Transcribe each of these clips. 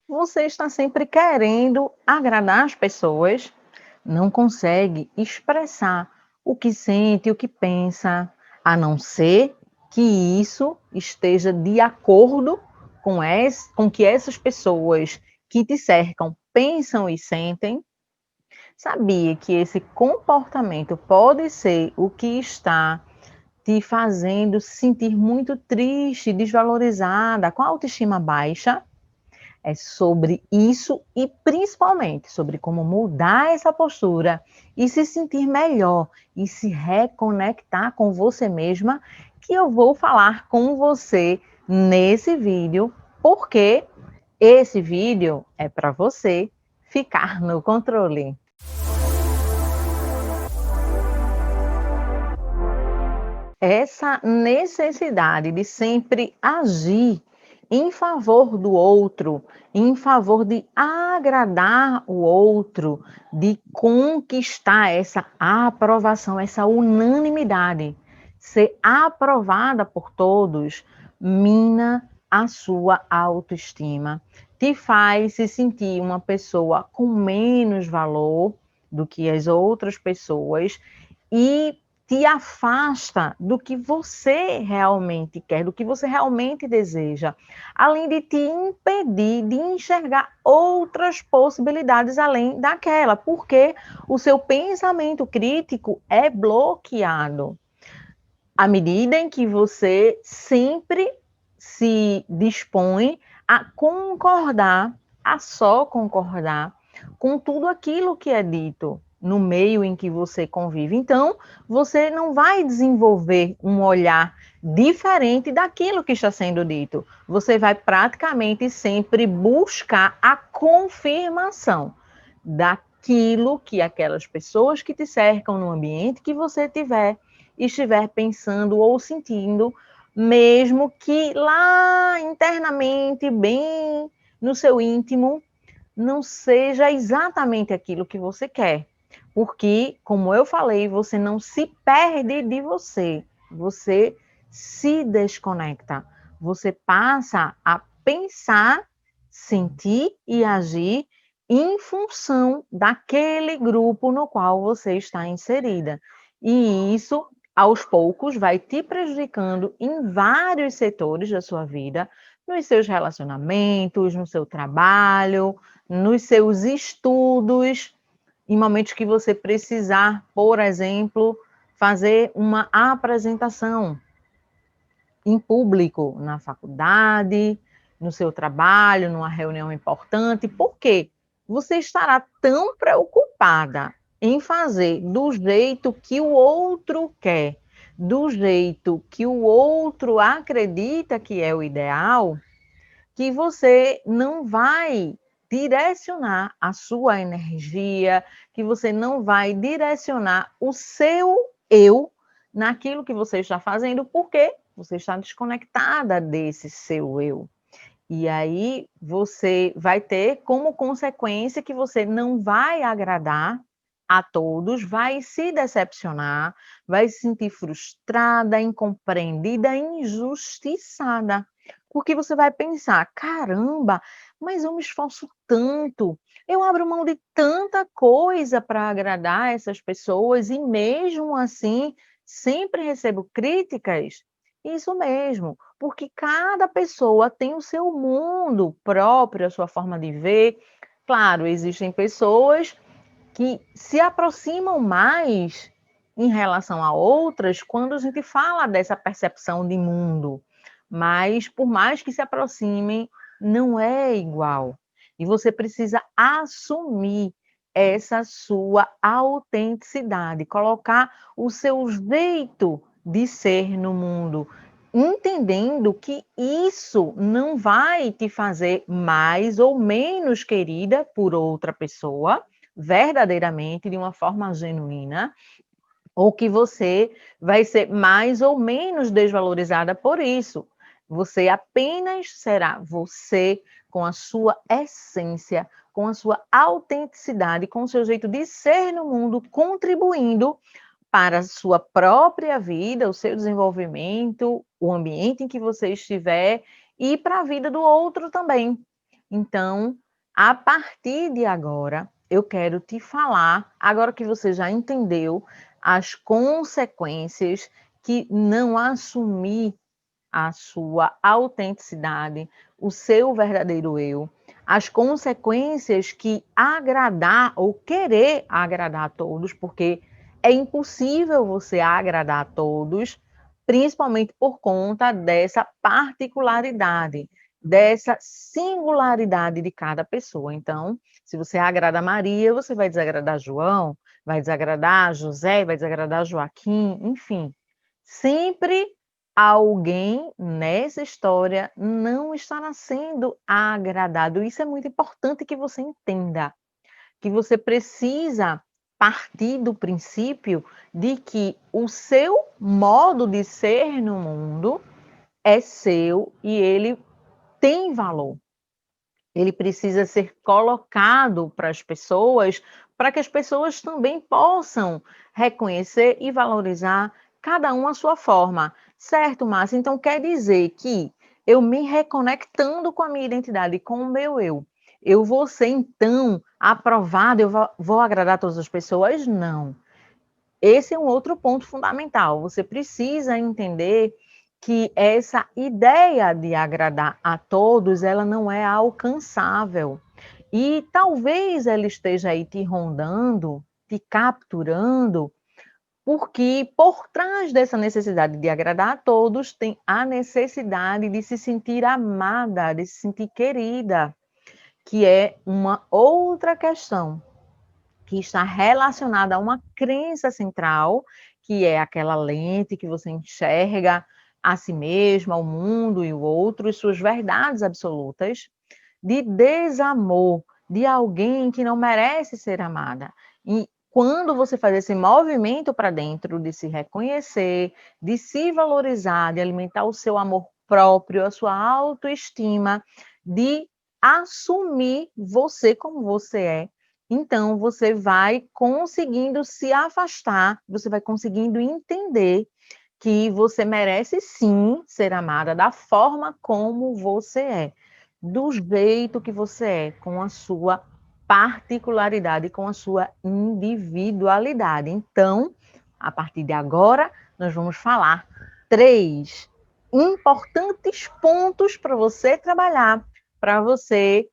Você está sempre querendo agradar as pessoas, não consegue expressar o que sente, o que pensa, a não ser que isso esteja de acordo com o que essas pessoas que te cercam pensam e sentem. Sabia que esse comportamento pode ser o que está te fazendo se sentir muito triste, desvalorizada, com a autoestima baixa? É sobre isso e principalmente sobre como mudar essa postura e se sentir melhor e se reconectar com você mesma, que eu vou falar com você nesse vídeo, porque esse vídeo é para você ficar no controle. Essa necessidade de sempre agir em favor do outro, em favor de agradar o outro, de conquistar essa aprovação, essa unanimidade, ser aprovada por todos, mina a sua autoestima, te faz se sentir uma pessoa com menos valor do que as outras pessoas e te afasta do que você realmente quer, do que você realmente deseja, além de te impedir de enxergar outras possibilidades além daquela, porque o seu pensamento crítico é bloqueado. À medida em que você sempre se dispõe a concordar, a só concordar com tudo aquilo que é dito no meio em que você convive. Então, você não vai desenvolver um olhar diferente daquilo que está sendo dito. Você vai praticamente sempre buscar a confirmação daquilo que aquelas pessoas que te cercam no ambiente que você estiver pensando ou sentindo, mesmo que lá internamente, bem no seu íntimo, não seja exatamente aquilo que você quer. Porque, como eu falei, você não se perde de você, você se desconecta. Você passa a pensar, sentir e agir em função daquele grupo no qual você está inserida. E isso, aos poucos, vai te prejudicando em vários setores da sua vida, nos seus relacionamentos, no seu trabalho, nos seus estudos, em momentos que você precisar, por exemplo, fazer uma apresentação em público, na faculdade, no seu trabalho, numa reunião importante. Por quê? Você estará tão preocupada em fazer do jeito que o outro quer, do jeito que o outro acredita que é o ideal, que você não vai direcionar a sua energia, que você não vai direcionar o seu eu naquilo que você está fazendo, porque você está desconectada desse seu eu. E aí você vai ter como consequência que você não vai agradar a todos, vai se decepcionar, vai se sentir frustrada, incompreendida, injustiçada. Porque você vai pensar: "Caramba, mas eu me esforço tanto, eu abro mão de tanta coisa para agradar essas pessoas e mesmo assim sempre recebo críticas". Isso mesmo, porque cada pessoa tem o seu mundo próprio, a sua forma de ver. Claro, existem pessoas que se aproximam mais em relação a outras quando a gente fala dessa percepção de mundo, mas por mais que se aproximem, não é igual. E você precisa assumir essa sua autenticidade, colocar o seu jeito de ser no mundo, entendendo que isso não vai te fazer mais ou menos querida por outra pessoa, verdadeiramente, de uma forma genuína, ou que você vai ser mais ou menos desvalorizada por isso. Você apenas será você com a sua essência, com a sua autenticidade, com o seu jeito de ser no mundo, contribuindo para a sua própria vida, o seu desenvolvimento, o ambiente em que você estiver e para a vida do outro também. Então, a partir de agora, eu quero te falar, agora que você já entendeu as consequências que não assumir a sua autenticidade, o seu verdadeiro eu, as consequências que agradar ou querer agradar a todos, porque é impossível você agradar a todos, principalmente por conta dessa particularidade, dessa singularidade de cada pessoa. Então, se você agrada a Maria, você vai desagradar João, vai desagradar José, vai desagradar Joaquim, enfim. Sempre alguém nessa história não estará sendo agradado. Isso é muito importante que você entenda, que você precisa partir do princípio de que o seu modo de ser no mundo é seu e ele tem valor. Ele precisa ser colocado para que as pessoas também possam reconhecer e valorizar cada um à sua forma. Certo, Márcia? Então quer dizer que eu me reconectando com a minha identidade, com o meu eu vou ser então aprovada, vou agradar todas as pessoas? Não. Esse é um outro ponto fundamental. Você precisa entender que essa ideia de agradar a todos, ela não é alcançável. E talvez ela esteja aí te rondando, te capturando, porque por trás dessa necessidade de agradar a todos, tem a necessidade de se sentir amada, de se sentir querida, que é uma outra questão que está relacionada a uma crença central, que é aquela lente que você enxerga a si mesma, o mundo e o outro, e suas verdades absolutas, de desamor de alguém que não merece ser amada. E quando você faz esse movimento para dentro de se reconhecer, de se valorizar, de alimentar o seu amor próprio, a sua autoestima, de assumir você como você é, então você vai conseguindo se afastar, você vai conseguindo entender que você merece sim ser amada da forma como você é, do jeito que você é, com a sua particularidade, com a sua individualidade. Então, a partir de agora, nós vamos falar 3 importantes pontos para você trabalhar, para você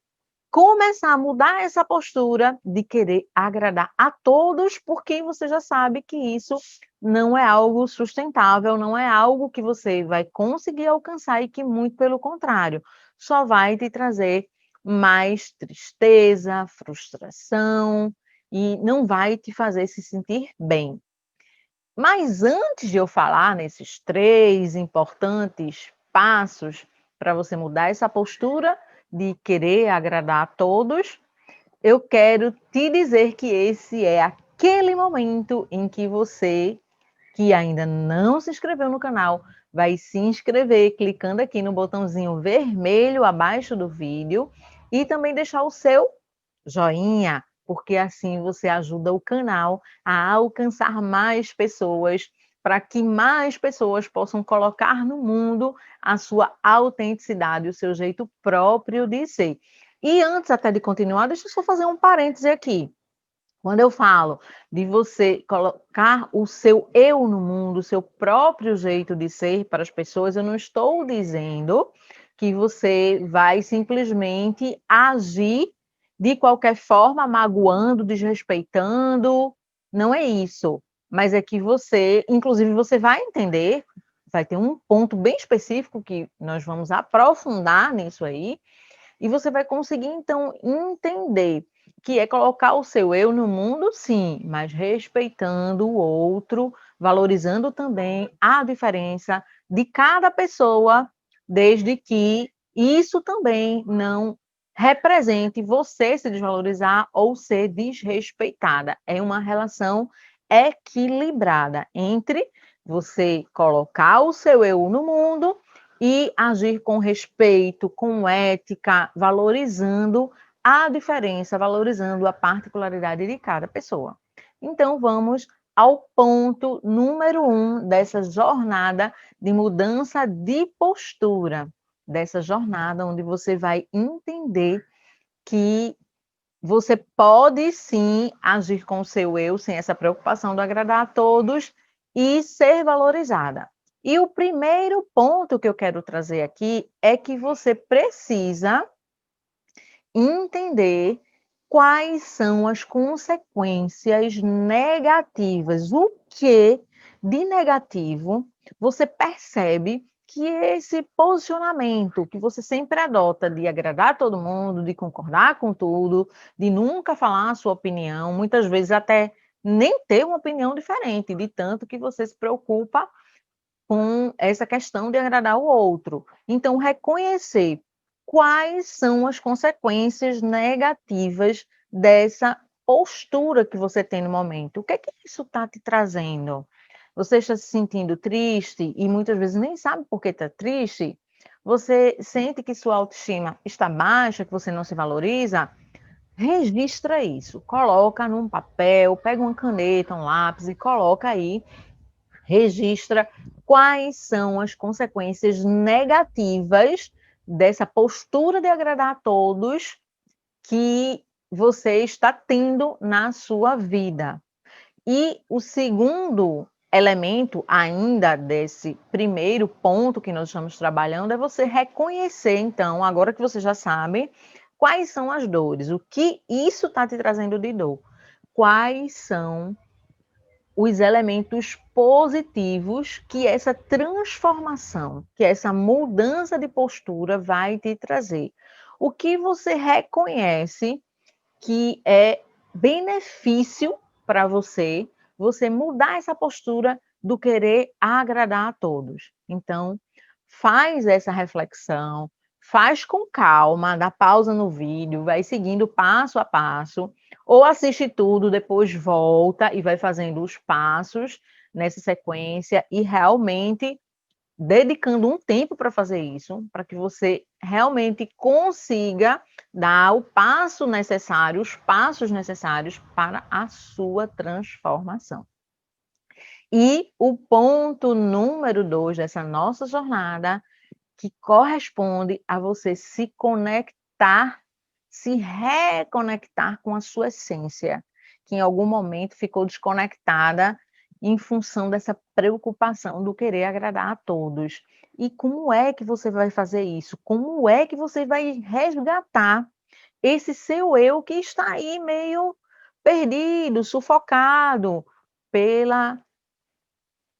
começar a mudar essa postura de querer agradar a todos, porque você já sabe que isso não é algo sustentável, não é algo que você vai conseguir alcançar e que, muito pelo contrário, só vai te trazer mais tristeza, frustração e não vai te fazer se sentir bem. Mas antes de eu falar nesses 3 importantes passos para você mudar essa postura de querer agradar a todos, eu quero te dizer que esse é aquele momento em que você, que ainda não se inscreveu no canal, vai se inscrever clicando aqui no botãozinho vermelho abaixo do vídeo e também deixar o seu joinha, porque assim você ajuda o canal a alcançar mais pessoas, para que mais pessoas possam colocar no mundo a sua autenticidade, o seu jeito próprio de ser. E antes até de continuar, deixa eu só fazer um parêntese aqui. Quando eu falo de você colocar o seu eu no mundo, o seu próprio jeito de ser para as pessoas, eu não estou dizendo que você vai simplesmente agir de qualquer forma, magoando, desrespeitando, não é isso. Mas é que você, inclusive, você vai entender, vai ter um ponto bem específico que nós vamos aprofundar nisso aí, e você vai conseguir, então, entender que é colocar o seu eu no mundo, sim, mas respeitando o outro, valorizando também a diferença de cada pessoa, desde que isso também não represente você se desvalorizar ou ser desrespeitada. É uma relação equilibrada entre você colocar o seu eu no mundo e agir com respeito, com ética, valorizando a diferença, valorizando a particularidade de cada pessoa. Então, vamos ao ponto número 1 dessa jornada de mudança de postura, dessa jornada onde você vai entender que você pode sim agir com o seu eu, sem essa preocupação de agradar a todos e ser valorizada. E o primeiro ponto que eu quero trazer aqui é que você precisa entender quais são as consequências negativas, o que de negativo você percebe que esse posicionamento que você sempre adota de agradar todo mundo, de concordar com tudo, de nunca falar a sua opinião, muitas vezes até nem ter uma opinião diferente, de tanto que você se preocupa com essa questão de agradar o outro. Então, reconhecer quais são as consequências negativas dessa postura que você tem no momento. O que é que isso está te trazendo? Você está se sentindo triste e muitas vezes nem sabe por que está triste? Você sente que sua autoestima está baixa, que você não se valoriza? Registra isso, coloca num papel, pega uma caneta, um lápis e coloca aí, registra quais são as consequências negativas dessa postura de agradar a todos que você está tendo na sua vida. E o segundo elemento ainda desse primeiro ponto que nós estamos trabalhando é você reconhecer, então, agora que você já sabe, quais são as dores, o que isso está te trazendo de dor, quais são os elementos positivos que essa transformação, que essa mudança de postura vai te trazer. O que você reconhece que é benefício para você, você mudar essa postura do querer agradar a todos. Então, faz essa reflexão, faz com calma, dá pausa no vídeo, vai seguindo passo a passo, ou assiste tudo, depois volta e vai fazendo os passos nessa sequência e realmente dedicando um tempo para fazer isso, para que você realmente consiga dar o passo necessário, os passos necessários para a sua transformação. E o ponto número 2 dessa nossa jornada, que corresponde a você se conectar, se reconectar com a sua essência, que em algum momento ficou desconectada em função dessa preocupação do querer agradar a todos. E como é que você vai fazer isso? Como é que você vai resgatar esse seu eu que está aí meio perdido, sufocado pela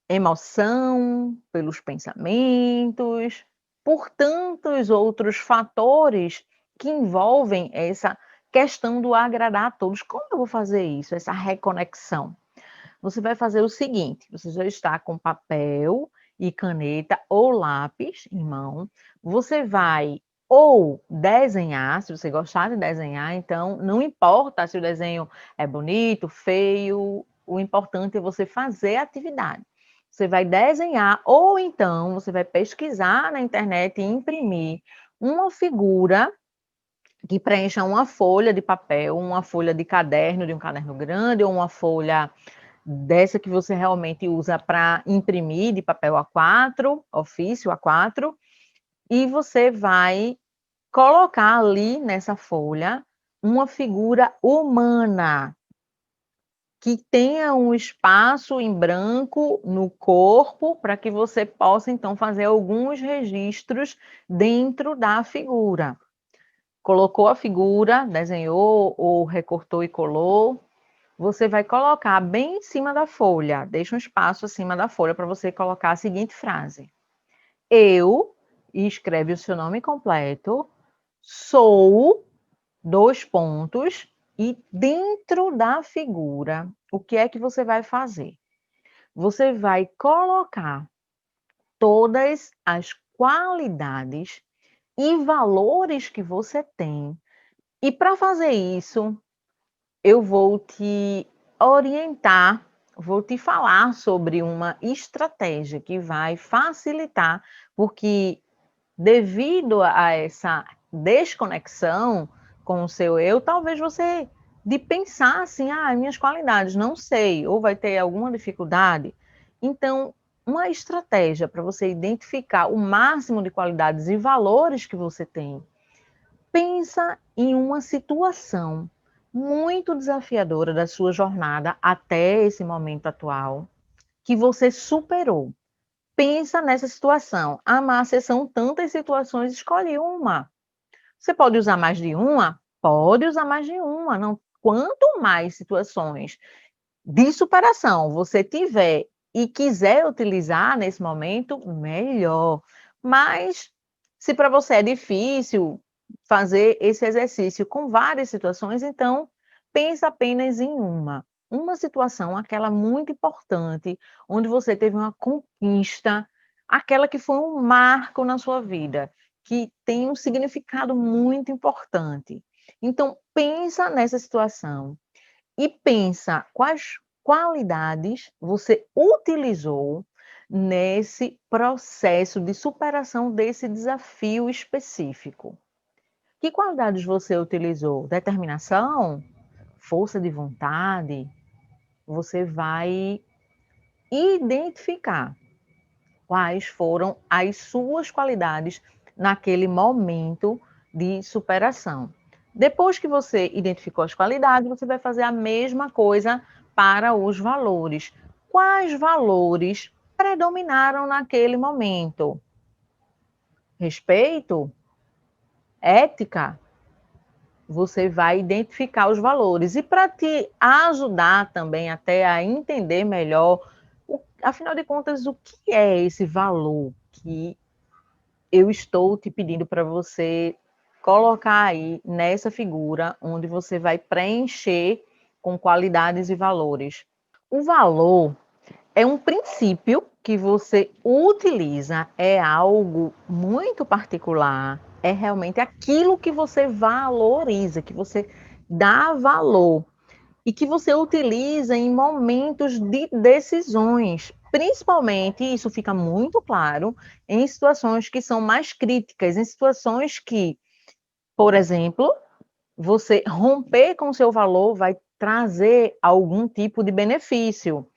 emoção, pelos pensamentos, por tantos outros fatores que envolvem essa questão do agradar a todos. Como eu vou fazer isso, essa reconexão? Você vai fazer o seguinte: você já está com papel e caneta ou lápis em mão, você vai ou desenhar, se você gostar de desenhar, então não importa se o desenho é bonito, feio, o importante é você fazer a atividade. Você vai desenhar ou então você vai pesquisar na internet e imprimir uma figura que preencha uma folha de papel, uma folha de caderno, de um caderno grande, ou uma folha dessa que você realmente usa para imprimir de papel A4, ofício A4, e você vai colocar ali nessa folha uma figura humana que tenha um espaço em branco no corpo para que você possa então fazer alguns registros dentro da figura. Colocou a figura, desenhou ou recortou e colou, você vai colocar bem em cima da folha, deixa um espaço acima da folha para você colocar a seguinte frase: eu, e escreve o seu nome completo, sou, dois pontos, e dentro da figura, o que é que você vai fazer? Você vai colocar todas as qualidades e valores que você tem. E para fazer isso, eu vou te orientar, vou te falar sobre uma estratégia que vai facilitar, porque devido a essa desconexão com o seu eu, talvez você de pensar assim, minhas qualidades, não sei, ou vai ter alguma dificuldade. Então, uma estratégia para você identificar o máximo de qualidades e valores que você tem. Pensa em uma situação muito desafiadora da sua jornada até esse momento atual, que você superou. Pensa nessa situação. Ah, Márcia, são tantas situações, escolhe uma. Você pode usar mais de uma? Pode usar mais de uma. Não, quanto mais situações de superação você tiver e quiser utilizar nesse momento, melhor. Mas se para você é difícil fazer esse exercício com várias situações, então pensa apenas em uma. Uma situação, aquela muito importante, onde você teve uma conquista, aquela que foi um marco na sua vida, que tem um significado muito importante. Então pensa nessa situação e pensa quais qualidades você utilizou nesse processo de superação desse desafio específico. Que qualidades você utilizou? Determinação? Força de vontade? Você vai identificar quais foram as suas qualidades naquele momento de superação. Depois que você identificou as qualidades, você vai fazer a mesma coisa para os valores. Quais valores predominaram naquele momento? Respeito? Ética? Você vai identificar os valores. E para te ajudar também até a entender melhor, afinal de contas, o que é esse valor que eu estou te pedindo para você colocar aí nessa figura, onde você vai preencher com qualidades e valores. O valor é um princípio que você utiliza, é algo muito particular, é realmente aquilo que você valoriza, que você dá valor e que você utiliza em momentos de decisões. Principalmente, isso fica muito claro em situações que são mais críticas, em situações que, por exemplo, você romper com o seu valor vai trazer algum tipo de benefício.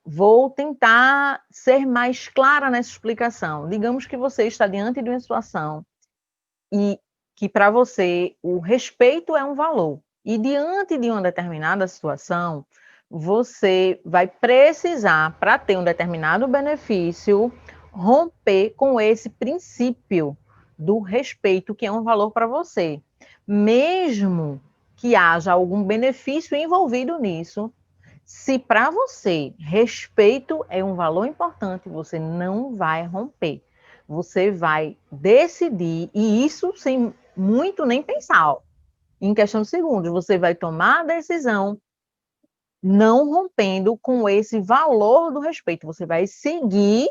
Vou tentar ser mais clara nessa explicação. Digamos que você está diante de uma situação e que para você o respeito é um valor. E diante de uma determinada situação, você vai precisar, para ter um determinado benefício, romper com esse princípio do respeito, que é um valor para você. Mesmo que haja algum benefício envolvido nisso, se para você respeito é um valor importante, você não vai romper. Você vai decidir, e isso sem muito nem pensar, ó. Em questão de segundos, você vai tomar a decisão não rompendo com esse valor do respeito. Você vai seguir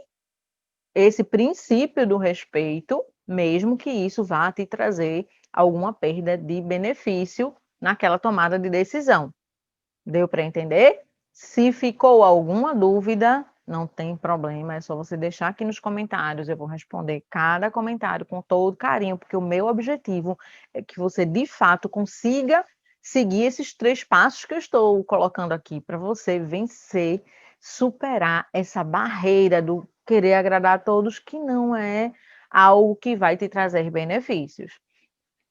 esse princípio do respeito, mesmo que isso vá te trazer alguma perda de benefício naquela tomada de decisão. Deu para entender? Se ficou alguma dúvida, não tem problema, é só você deixar aqui nos comentários, eu vou responder cada comentário com todo carinho, porque o meu objetivo é que você, de fato, consiga seguir esses 3 passos que eu estou colocando aqui para você vencer, superar essa barreira do querer agradar a todos, que não é algo que vai te trazer benefícios.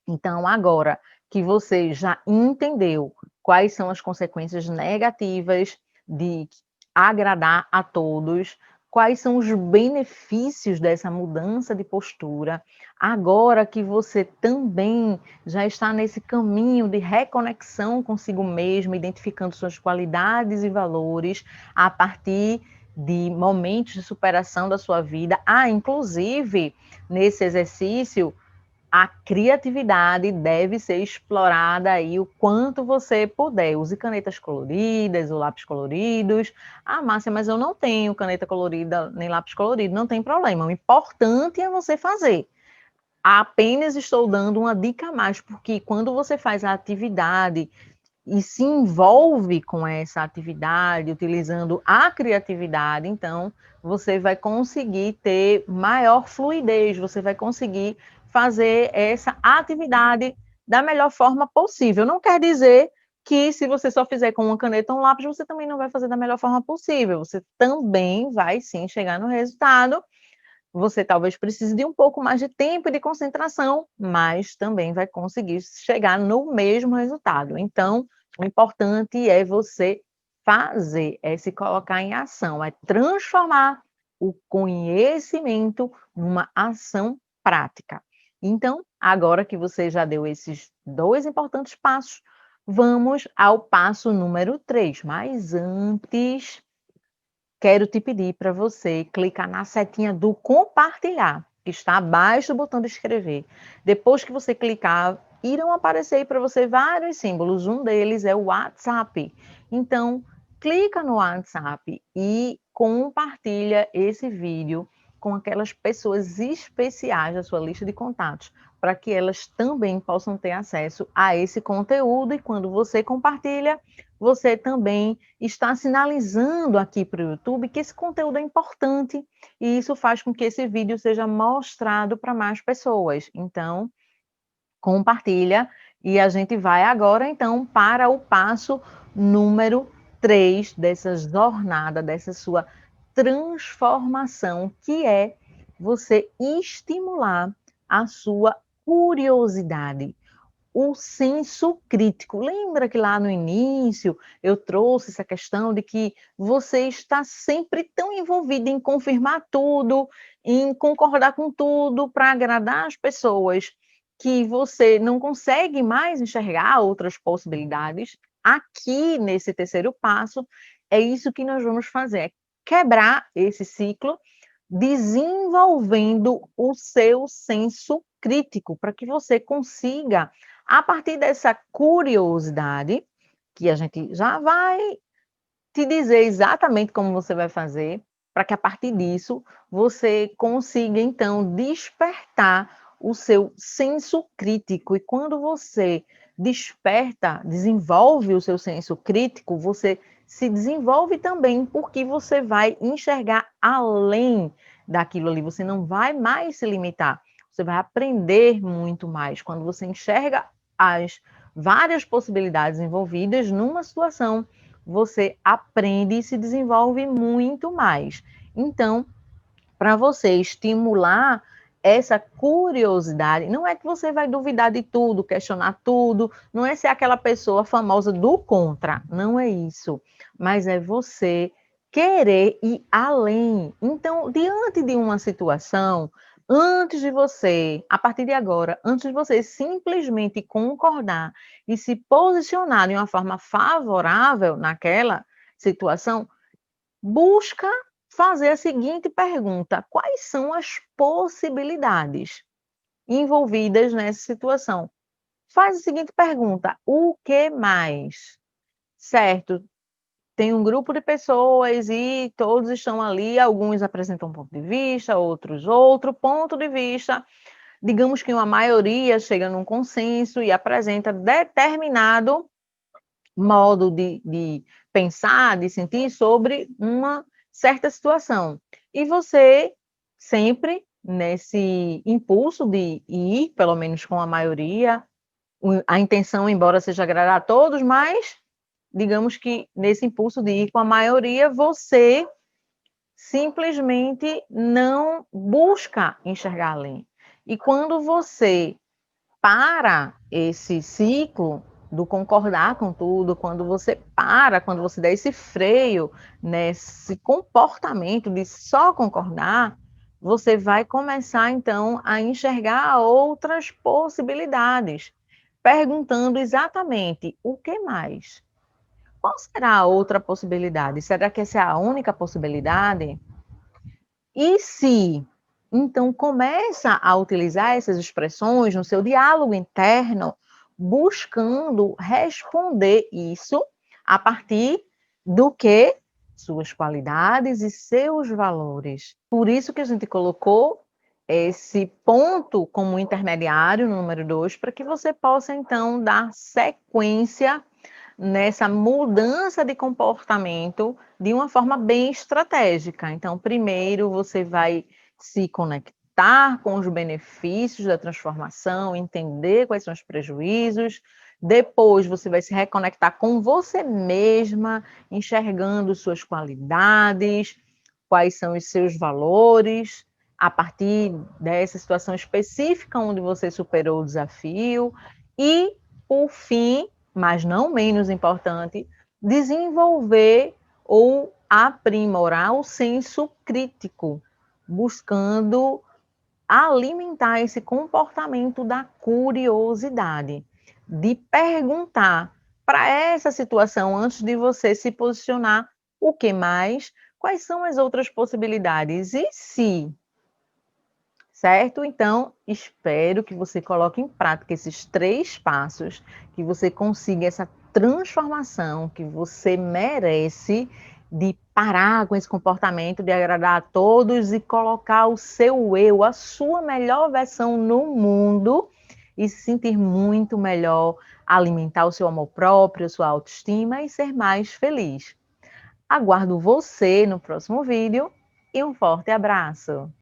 Então, agora que você já entendeu quais são as consequências negativas de agradar a todos, quais são os benefícios dessa mudança de postura, agora que você também já está nesse caminho de reconexão consigo mesmo, identificando suas qualidades e valores a partir de momentos de superação da sua vida, inclusive nesse exercício a criatividade deve ser explorada aí o quanto você puder. Use canetas coloridas ou lápis coloridos. Ah, Márcia, mas eu não tenho caneta colorida nem lápis colorido. Não tem problema. O importante é você fazer. Apenas estou dando uma dica a mais, porque quando você faz a atividade e se envolve com essa atividade, utilizando a criatividade, então você vai conseguir ter maior fluidez, você vai conseguir fazer essa atividade da melhor forma possível. Não quer dizer que se você só fizer com uma caneta ou um lápis, você também não vai fazer da melhor forma possível. Você também vai sim chegar no resultado. Você talvez precise de um pouco mais de tempo e de concentração, mas também vai conseguir chegar no mesmo resultado. Então, o importante é você fazer, é se colocar em ação, é transformar o conhecimento numa ação prática. Então, agora que você já deu esses 2 importantes passos, vamos ao passo número 3. Mas antes, quero te pedir para você clicar na setinha do compartilhar, que está abaixo do botão de inscrever. Depois que você clicar, irão aparecer aí para você vários símbolos. Um deles é o WhatsApp. Então, clica no WhatsApp e compartilha esse vídeo com aquelas pessoas especiais da sua lista de contatos, para que elas também possam ter acesso a esse conteúdo. E quando você compartilha, você também está sinalizando aqui para o YouTube que esse conteúdo é importante e isso faz com que esse vídeo seja mostrado para mais pessoas. Então, compartilha e a gente vai agora então para o passo número 3 dessa jornada, dessa sua transformação, que é você estimular a sua curiosidade, o senso crítico. Lembra que lá no início eu trouxe essa questão de que você está sempre tão envolvido em confirmar tudo, em concordar com tudo para agradar as pessoas, que você não consegue mais enxergar outras possibilidades? Aqui nesse terceiro passo, é isso que nós vamos fazer, é quebrar esse ciclo, desenvolvendo o seu senso crítico, para que você consiga, a partir dessa curiosidade, que a gente já vai te dizer exatamente como você vai fazer, para que a partir disso você consiga então despertar o seu senso crítico. E quando você desperta, desenvolve o seu senso crítico, você se desenvolve também porque você vai enxergar além daquilo ali, você não vai mais se limitar, você vai aprender muito mais quando você enxerga as várias possibilidades envolvidas numa situação. Você aprende e se desenvolve muito mais. Então, para você estimular essa curiosidade, não é que você vai duvidar de tudo, questionar tudo, não é ser aquela pessoa famosa do contra, não é isso, mas é você querer ir além. Então, diante de uma situação, antes de você, a partir de agora, antes de você simplesmente concordar e se posicionar de uma forma favorável naquela situação, busca fazer a seguinte pergunta: quais são as possibilidades envolvidas nessa situação? Faz a seguinte pergunta: o que mais? Certo, tem um grupo de pessoas e todos estão ali, alguns apresentam um ponto de vista, outros outro ponto de vista. Digamos que uma maioria chega num consenso e apresenta determinado modo de pensar, de sentir sobre uma certa situação. E você sempre nesse impulso de ir, pelo menos com a maioria, a intenção, embora seja agradar a todos, mas digamos que nesse impulso de ir com a maioria, você simplesmente não busca enxergar além. E quando você para esse ciclo do concordar com tudo, quando você para, quando você dá esse freio nesse comportamento de só concordar, você vai começar então a enxergar outras possibilidades, perguntando exatamente o que mais? Qual será a outra possibilidade? Será que essa é a única possibilidade? E se? Então começa a utilizar essas expressões no seu diálogo interno, buscando responder isso a partir do que? Suas qualidades e seus valores. Por isso que a gente colocou esse ponto como intermediário, no número 2, para que você possa então dar sequência nessa mudança de comportamento de uma forma bem estratégica. Então, primeiro você vai se conectar com os benefícios da transformação, entender quais são os prejuízos. Depois você vai se reconectar com você mesma, enxergando suas qualidades, quais são os seus valores. a partir dessa situação específica onde você superou o desafio e, por fim, mas não menos importante, desenvolver ou aprimorar o senso crítico, buscando alimentar esse comportamento da curiosidade, de perguntar para essa situação antes de você se posicionar, o que mais? Quais são as outras possibilidades? E se, certo? Então, espero que você coloque em prática esses 3 passos, que você consiga essa transformação que você merece de parar com esse comportamento de agradar a todos e colocar o seu eu, a sua melhor versão no mundo e se sentir muito melhor, alimentar o seu amor próprio, sua autoestima e ser mais feliz. Aguardo você no próximo vídeo e um forte abraço!